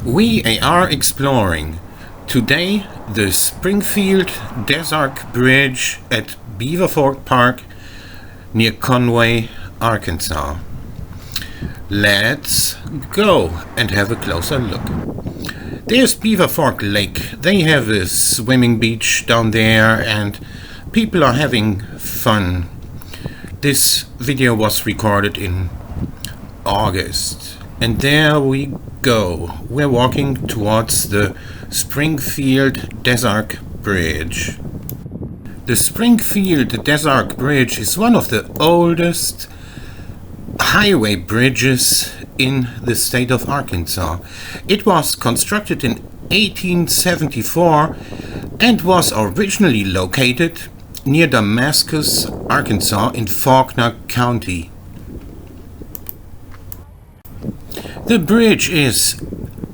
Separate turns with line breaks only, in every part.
We are exploring today the Springfield-Des Arc Bridge at Beaverfork Park near Conway, Arkansas. Let's go and have a closer look. There's Beaverfork Lake. They have a swimming beach down there and people are having fun. This video was recorded in August. And there we go. We're walking towards the Springfield-Des Arc Bridge. The Springfield-Des Arc Bridge is one of the oldest highway bridges in the state of Arkansas. It was constructed in 1874 and was originally located near Damascus, Arkansas in Faulkner County. The bridge is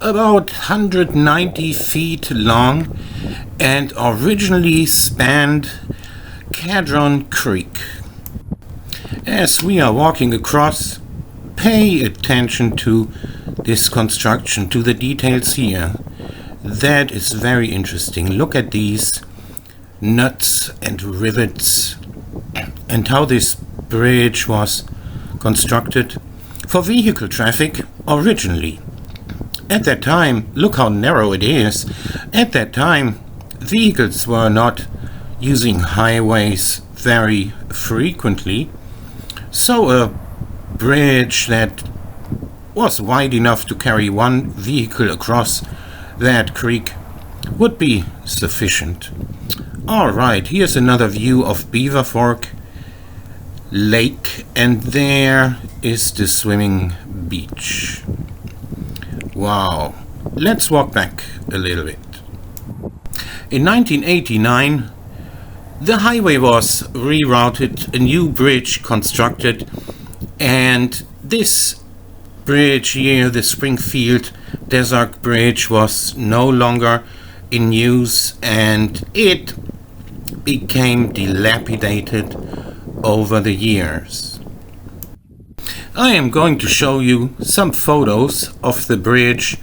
about 190 feet long and originally spanned Cadron Creek. As we are walking across, pay attention to this construction, to the details here. That is very interesting. Look at these nuts and rivets and how this bridge was constructed for vehicle traffic originally. At that time, look how narrow it is. At that time, vehicles were not using highways very frequently, so a bridge that was wide enough to carry one vehicle across that creek would be sufficient. Alright, here's another view of Beaverfork Lake, and there is the swimming beach. Wow. Let's walk back a little bit. In 1989, the highway was rerouted, a new bridge constructed, and this bridge here, the Springfield-Des Arc Bridge, was no longer in use and it became dilapidated over the years. I am going to show you some photos of the bridge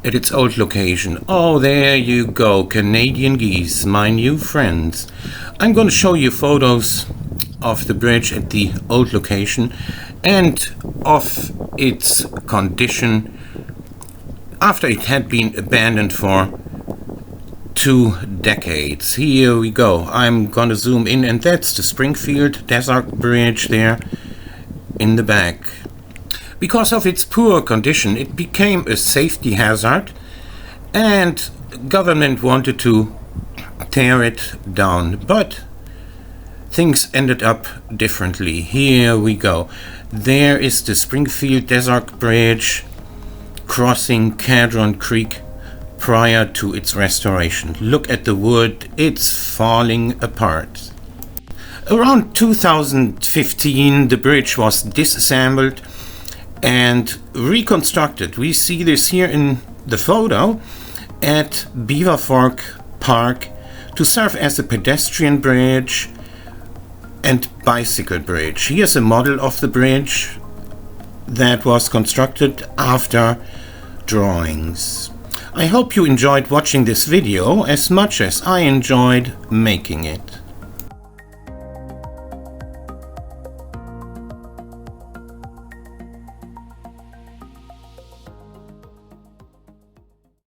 at its old location. Oh, there you go, Canadian geese, my new friends. I'm going to show you photos of the bridge at the old location and of its condition after it had been abandoned for 2 decades. Here we go. I'm gonna zoom in, and that's the Springfield-Des Arc Bridge there in the back. Because of its poor condition, it became a safety hazard and government wanted to tear it down, but things ended up differently. Here we go. There is the Springfield-Des Arc Bridge crossing Cadron Creek prior to its restoration. Look at the wood, it's falling apart. Around 2015, the bridge was disassembled and reconstructed. We see this here in the photo at Beaverfork Park to serve as a pedestrian bridge and bicycle bridge. Here's a model of the bridge that was constructed after drawings. I hope you enjoyed watching this video as much as I enjoyed making it.